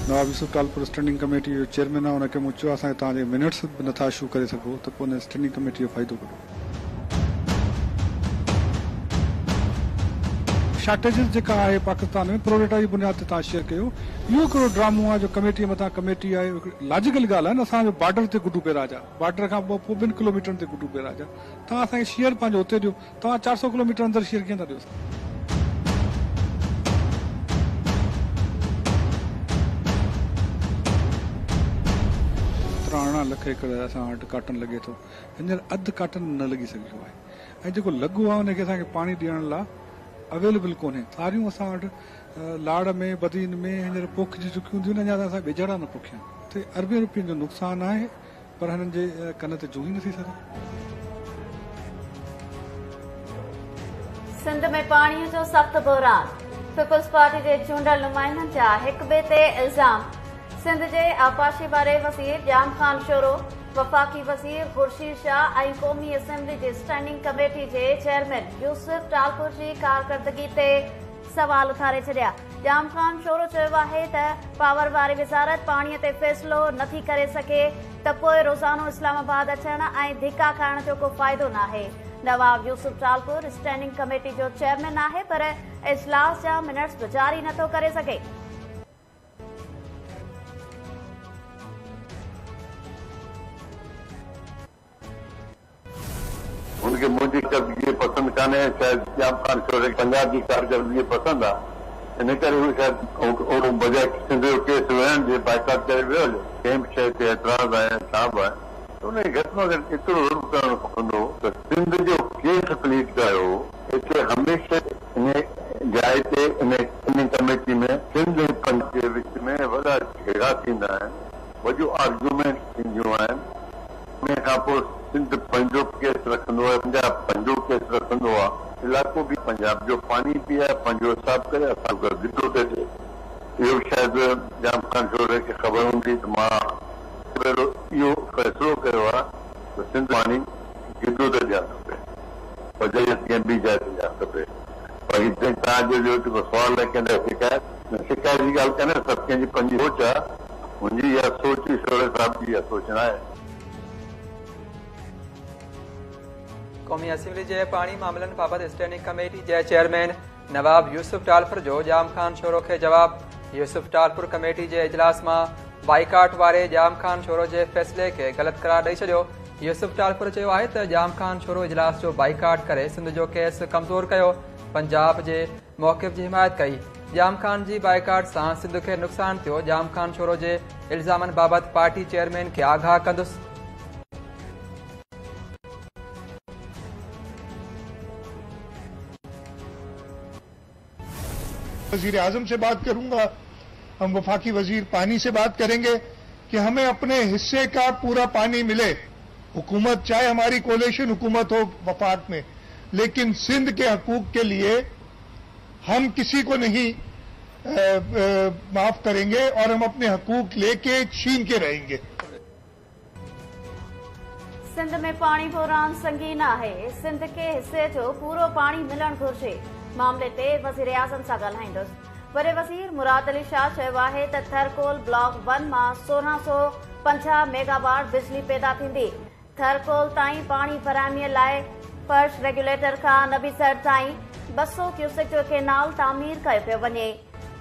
नवाब यूसुफ Talpur standing committee जो chairman आहे उनखे मूं चयो असांखे तव्हांजे मिनट्स नथा इशू करे सघो त पोइ हुन स्टैंडिंग कमेटी जो फ़ाइदो कढो। शॉर्टेजिस जेका आहे पाकिस्तान में प्रोडेटा जी बुनियाद ते तव्हां शेयर कयो, इहो हिकिड़ो ड्रामो आहे जो कमेटी मथां कमेटी आहे। लॉजिकल ॻाल्हि आहे न, असांजो बॉर्डर ते गुड्डू बैराज आहे, बॉर्डर खां पोइ 2 किलोमीटर ते गुड्डू बैराज आहे। तव्हां असांखे शेयर पंहिंजो हुते ॾियो, तव्हां 400 किलोमीटर अंदरि शेयर कीअं था ॾियो? 13 लख एकड़ असां वटि काटन लॻे थो, हींअर अधु काटन न लॻी सघियो आहे, ऐं जेको लॻो आहे उनखे असांखे पाणी ॾियण लाइ अवेलेबल कोन्हे। सारियूं असां वटि लाड़ में बदीन में हींअर पोखिजी चुकियूं थियूं, अञा असां बेजड़ा न पोखिया। त अरबे रुपयनि जो नुक़सानु आहे, पर हिननि जे कन ते जूं ई नथी सघे। सिंध में पाणीअ जो सख़्त बहिरान, पीपल्स पार्टी जे चूंडल नुमाइंदनि जा हिक ॿिए ते इल्ज़ाम। सिंध जे आपाशी वारे वज़ीर जाम खान शोरो, वफ़ाक़ी वज़ीर खुर्शीद शाह ऐं क़ौमी असेंबली जे स्टैंडिंग कमेटी जे चेयरमैन यूसुफ टालपुर जी कारकर्दगी ते सवाल उथारे छॾिया। जाम खान शोरो चयो आहे त पावर वारी वज़ारत पाणीअ ते फ़ैसिलो नथी करे सघे त पोइ रोज़ानो इस्लामाबाद अचण ऐं धिका खाइण जो को फ़ाइदो नाहे। नवाब यूसुफ टालपुर स्टैंडिंग कमेटी जो चेयरमैन आहे, पर इजलास जा मिनट्स बि जारी नथो करे सघे। उनके मुझे कारकर्दगी पसंद कान्हे, शायद जाम खान शोरे पंजाब की कारकर्दगी पसंद आहे, इन करे उहे शायद बजाय सिंध जो केस विहण जे बाइकाट करे वियो हुयो। कंहिं बि शइ ते एतिराज़ आहे साहब आहे त उन घटि में घटि एतिरो रुख करणु खपंदो त सिंध जो केस प्लीट कयो। हिते हमेशह इन जाइ ते इन कमेटी में सिंध ऐं पंज जे विच में वॾा झेड़ा थींदा आहिनि, वॾियूं आर्ग्यूमेंट थींदियूं आहिनि। उन खां पोइ सिंध पंहिंजो केस रखंदो आहे, पंजाब पंहिंजो केस रखंदो आहे, इलाइक़ो बि पंजाब जो पानी बि आहे, पंहिंजो हिसाब करे असांजो गिदो थिए थिए। इहो शायदि जाम खान शोरे खे ख़बर हूंदी त मां इहो फ़ैसिलो कयो आहे त सिंध पानी गिदो ते ॾियणु खपे, बजाय कंहिं ॿी जाइ ते ॾियणु खपे। पर हिते तव्हांजो जेको सुवालु आहे कंहिं शिकायत शिकायत जी ॻाल्हि कान्हे, सभु कंहिंजी पंहिंजी सोच आहे। मुंहिंजी इहा सोच शोरे साहिब जी इहा सोच न आहे। क़ौमी असेंबली जे पाणी मामलनि बाबति स्टैंडिंग कमेटी जे चेयरमैन नवाब यूसुफ टालपुर जो जाम खान शोरो खे जवाब। यूसुफ टालपुर कमेटी जे इजलास मां बाइकाट वारे जाम खान शोरो जे फ़ैसिले खे ग़लति करार ॾेई छॾियो। यूसुफ टालपुर चयो आहे त जाम खान शोरो इजलास जो बाइकाट करे सिंध जो केस कमज़ोर कयो, पंजाब जे मौक़िफ़ जी हिमायत कई। जाम खान जी बाइकाट सां सिंध खे नुक़सानु थियो। जाम खान शोरो जे इल्ज़ामनि बाबति पार्टी चेयरमैन खे आगाह कंदुसि। वजीर आजम से बात करूंगा, हम वफाकी वजीर पानी से बात करेंगे कि हमें अपने हिस्से का पूरा पानी मिले। हुकूमत चाहे हमारी कोalition हुकूमत हो वफाक में, लेकिन सिंध के हकूक के लिए हम किसी को नहीं माफ करेंगे और हम अपने हकूक लेके छीन के रहेंगे। सिंध में पाणी बहिरान संगीन आहे, सिंध के हिस्से जो पूरो पाणी मिलण घुर्जे। मामले ते वज़ीर आज़म सां ॻाल्हाईंदुसि। वॾे वज़ीर मुराद अली शाह चयो आहे त थरकोल ब्लॉक 1 मां 1650 मेगावाट बिजली पैदा थींदी। थरकोल ताईं पाणी फराहमीअ लाइ फर्श रेगुलेटर खां नबीसर ताईं 200 क्यूसेक जो केनाल तामीर कयो पियो वञे।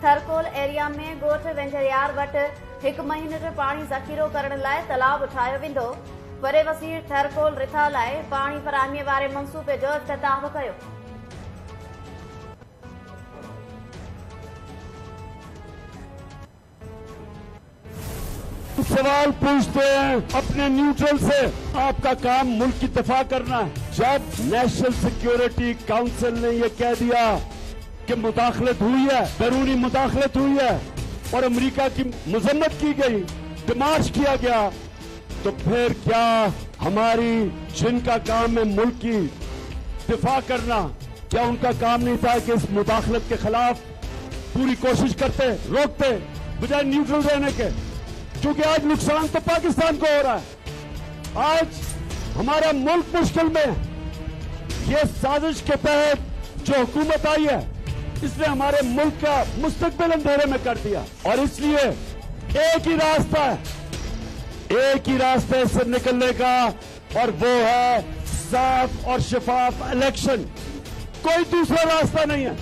थरकोल एरिया में ॻोठ वेंझरियार वटि 1 महीने जो पाणी ज़ख़ीरो करण लाइ तलाउ ठाहियो वेंदो। वॾे वज़ीर थरकोल रिथा लाइ पाणी फराहमीअ वारे मंसूबे जो इफ़्तिताह कयो। सवाल पूछते हैं अपने न्यूट्रल से, आपका काम मुल्क की दफा करना है। जब नेशनल सिक्योरिटी काउंसिल ने यह कह दिया कि मुदाखलत हुई है, बैरूनी मुदाखलत हुई है और अमेरिका की मजम्मत की गई, डिमार्च किया गया, तो फिर क्या हमारी जिनका काम है मुल्क की दिफा करना, क्या उनका काम नहीं था कि इस मुदाखलत के खिलाफ पूरी कोशिश करते, रोकते, बजाय न्यूट्रल रहने के? क्योंकि आज नुकसान तो पाकिस्तान को हो रहा है। आज हमारा मुल्क मुश्किल में, ये साजिश के तहत जो हुकूमत आई है, इसने हमारे मुल्क का मुस्तकबिल अंधेरे में कर दिया। और इसलिए एक ही रास्ता है, एक ही रास्ते से निकलने का, और वो है साफ और शफाफ इलेक्शन। कोई दूसरा रास्ता नहीं है।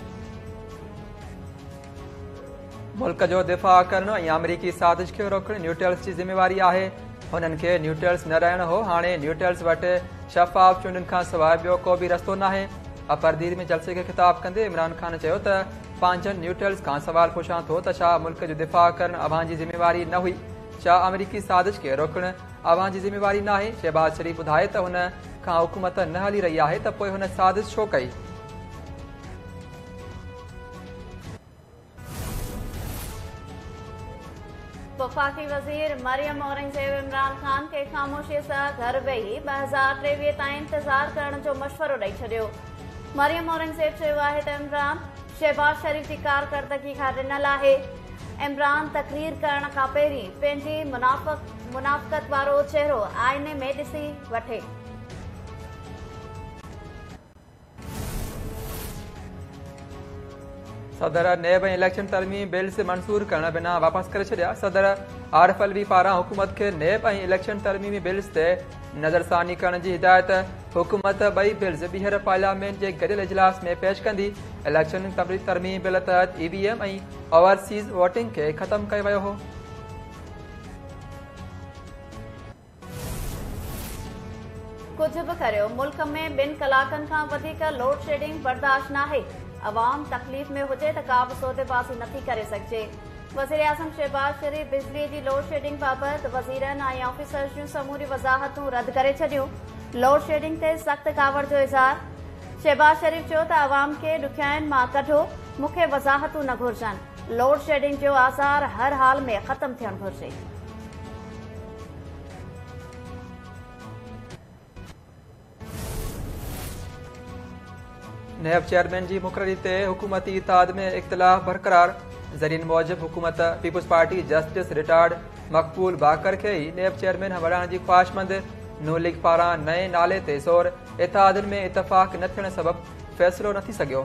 मुल्क जो दिफ़ा करण ऐं अमरीकी साज़िश खे रोकण न्यूट्रल्स की जिम्मेवारी आहे। हुननि खे न्यूट्रल्स न रहण हो। हाणे न्यूट्रल्स वटि शफ़ाफ़ चूंडुनि खां सवाइ ॿियो को बि रस्तो नाहे। अपरदीर में जलसे खे ख़िताब कंदे इमरान खान चयो त पंहिंजनि न्यूट्रल्स खां सवाल पुछां थो त छा मुल्क जो दिफ़ा करण अवां जी जिम्मेवारी न हुई? छा अमरीकी साज़िश खे रोकण अवां जी जिम्मेवारी नाहे? शहबाज शरीफ़ ॿुधाए त हुन खां हुकूमत न हली रही आहे त पोइ हुन साज़िश छो कई? वफ़ाक़ी वज़ीर मरियम औरंगज़ेब इमरान खान खे ख़ामोशीअ सां घर वेही 2023 ताईं इंतज़ार करण जो मशवरो ॾेई छॾियो। मरियम औरंगज़ेब चयो आहे त इमरान शहबाज शरीफ़ जी कारकर्दगी खां ॾिनल आहे। इमरान तक़रीर करण खां पहिरीं पंहिंजी मुनाफ़क़त वारो चेहरो आईने में ॾिसी वठे। सदर नेब इलेक्शन तरमीम बिल्स मंसूर करण बिना वापस करे छॾिया। सदर आरिफ अलवी पारां हुकूमत खे नेब ऐं इलेक्शन तरमीमी बिल्स ते नज़रसानी करण जी हिदायत। हुकूमत ॿई बिल्स ॿीहर पार्लियामेंट जे गॾियल इजलास में पेश कंदी। इलेक्शन तरमीम बिल तहत EVM ऐं ओवरसीज़ वोटिंग खे ख़तमु कयो वियो हो। कुझु बि करियो, मुल्क में 2 कलाकनि खां वधीक लोड शेडिंग बर्दाश्त नाहे। अवाम तकलीफ़ में हुजे त का बि सौदेबाज़ी नथी करे सघिजे। वज़ीर आज़म शहबाज शरीफ़ बिजली जी लोड शेडिंग बाबति वज़ीरनि ऐं ऑफिसर्स जूं समूरी वज़ाहतूं रद्द करे छॾियूं। लोड शेडिंग ते सख़्त कावड़ जो इज़हार। शहबाज शरीफ़ चयो त अवाम खे ॾुखियाईनि मां कढो, मूंखे वज़ाहतूं न घुरिजनि। लोड शेडिंग जो आसार हर हाल में ख़तमु थियणु घुरिजे। नेब चेयरमैन की मुक़ररी ते हुकूमती इत्तेहाद में इख्तिलाफ बरक़रार। ज़रीन मूजिब हुकूमत पीपुल्स पार्टी जस्टिस रिटायर्ड मक़बूल बाकर खे ही नेब चेयरमैन बणाइण जी ख़्वाहिशमंद। नून लीग पारां नए नाले ते ज़ोर इत्तेहादनि में इतफ़ाक़ न थियण सबबि फ़ैसिलो न थी सघियो।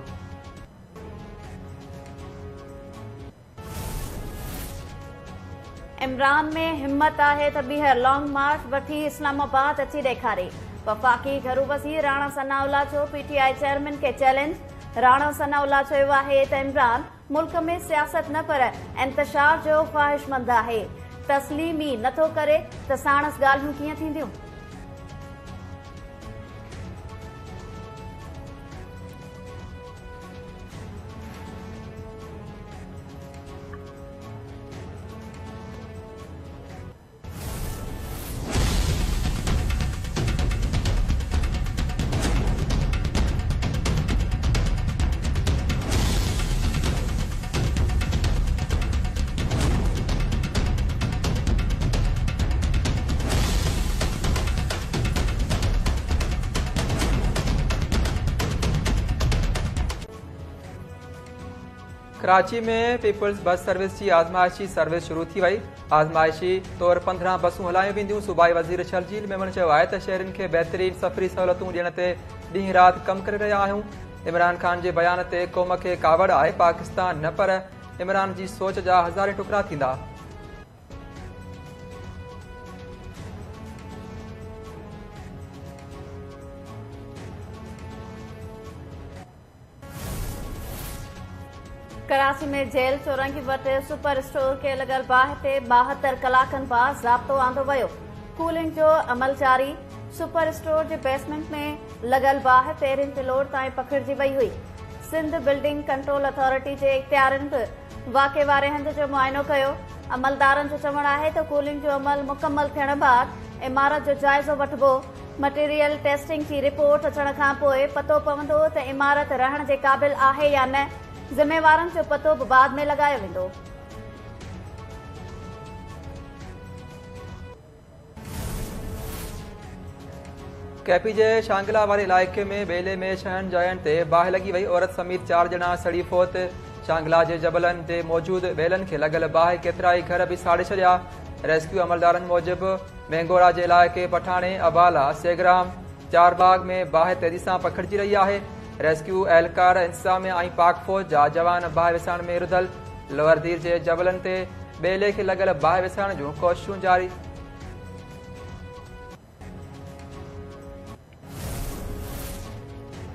इमरान में हिम्मत आहे त ॿीहर लॉन्ग मार्च वठी इस्लामाबाद अची ॾेखारे। वफ़ाक़ी घरू वज़ीर राणा सनाउल्लाह जो PTI चेयरमैन खे चैलेंज। राणा सनाउल्लाह चयो आहे त इमरान मुल्क में सियासत न पर इंतशार जो ख़्वाहिशमंद आहे। तस्लीम ई नथो करे त साणस ॻाल्हियूं कीअं थींदियूं। कराची में पीपुल्स बस सर्विस की आज़माइशी सर्विस शुरू थी वही। आज़माइशी तौर 15 बसूं हलायूं वेंदियूं। सूबाई वज़ीर शर्जील मेमन चयो आहे त शहरनि खे बहितरीन सफ़री सहूलियतूं ॾियण ते ॾींहुं राति कमु करे रहिया आहियूं। इमरान खान जे बयान ते क़ौम खे कावड़ आहे। पाकिस्तान न पर इमरान जी सोच जा हज़ारे टुकड़ा थींदा। कराची में जेल चौरंगी वटि सुपर स्टोर खे लॻल बाहि ते 72 कलाकनि बाद ज़ाब्तो आंदो वियो। कूलिंग जो अमल जारी। सुपर स्टोर जे बेसमेंट में लॻल बाहि पहिरियों फ्लोर ताईं पखिड़िजी वई हुई। सिंध बिल्डिंग कंट्रोल अथॉरिटी जे इख़्तियारनि बि वाक़े वारे हंध जो मुआइनो कयो। अमलदारनि जो चवणु आहे त कूलिंग जो अमल मुकमल थियण बाद इमारत जो जाइज़ो वठिबो। मटीरियल टेस्टिंग जी रिपोर्ट अचण खां पोइ पतो पवंदो त इमारत रहण जे क़ाबिल आहे या न। ज़िम्मेवारनि जो पतो बि बाद में लॻायो वेंदो। कैपी जे शांगला वारे इलाइक़े में बेले में 6 जॻहियुनि ते बाहि लॻी वई। औरत समेत 4 ॼणा सड़ी फोत। शांगला जे जबलनि ते मौजूदु बेलनि खे लॻल बाहि केतिराई घर बि साड़े छॾिया। रेस्क्यू अमलदारनि मूजिबि मेंगोरा जे इलाइक़े पठाणे अबाला सेगराम चारबाग में बाहि तेज़ी सां पखिड़िजी रही आहे। रेस्क्यू एहलकार इंतज़ामिया ऐं पाक फ़ौज जा जवान बाहि विसाइण में रुधल। लोअर दीर जे जबलनि ते बेले खे लॻल बाहि विसरण जूं कोशिशूं जारी।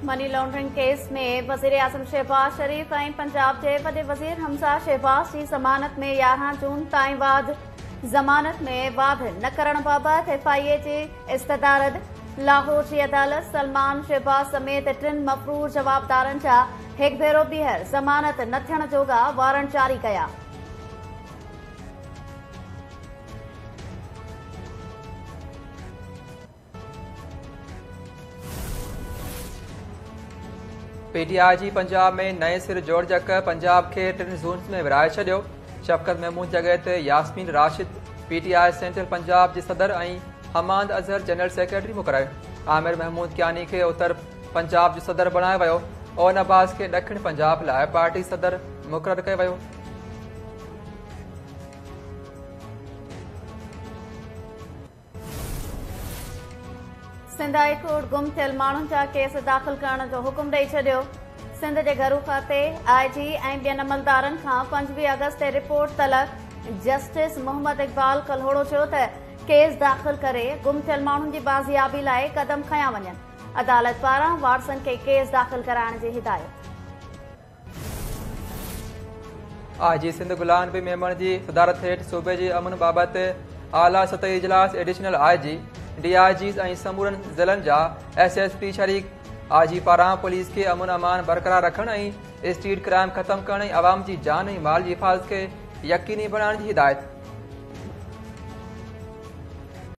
मनी लॉन्ड्रिंग केस में वज़ीर आज़म शहबाज शरीफ ऐं पंजाब जे वॾे वज़ीर हमज़ा शहबाज जी ज़मानत में 11 जून ताईं वाद। ज़मानत में वाद न करण बाबति FIA जी इस्तदारत। लाहौर जी अदालत सलमान शहबाज समेत 3 मफ़रूर जवाबदारनि जा हिकु भेरो ॿीहर ज़मानत न थियण जोगा वारंट जारी कया। PTI जी पंजाब में नए सिर जोड़जक पंजाब के 3 ज़ोन्स में विराए छॾियो। शफ़क़त महमूद जॻह ते यास्मीन राशिद PTI सेंट्रल पंजाब जी सदर ऐं हमाद अज़हर जनरल सेक्रेटरी मुक़रर। आमिर महमूद कियानी खे उत्तर पंजाब जो सदर बणायो वियो। ओन अब्बास खे ॾखिण पंजाब लाइ पार्टी सदर मुक़रर कयो वियो। सिंध हाई कोर्ट गुम थियल माण्हुनि जा केस दाख़िल करण जो हुकुम ॾेई छॾियो। सिंध जे घरू खाते IG ऐं ॿियनि अमलदारनि खां 25 अगस्त ते रिपोर्ट तलब। जस्टिस मोहम्मद इक़बाल कल्होड़ो चयो त केस दाख़िल करे गुम थियल माण्हुनि जी बाज़ियाबी लाइ क़दम खंया वञनि। अदालत पारां वाटसन खे केस दाख़िल कराइण जी हिदायत। IG सिंध गुलाम नबी मेमण जी सदारत हेठि सूबे जे अमन बाबति आला सतही इजलास एडिशनल IG DIGs ऐं समूरनि ज़िलनि जा SSP शरीक। IG पारां पुलिस खे अमन अमान बरक़रार रखण ऐं स्ट्रीट क्राइम ख़तमु करण ऐं अवाम जी जान ऐं माल जी हिफ़ाज़त खे यकीनी बणाइण जी हिदायत।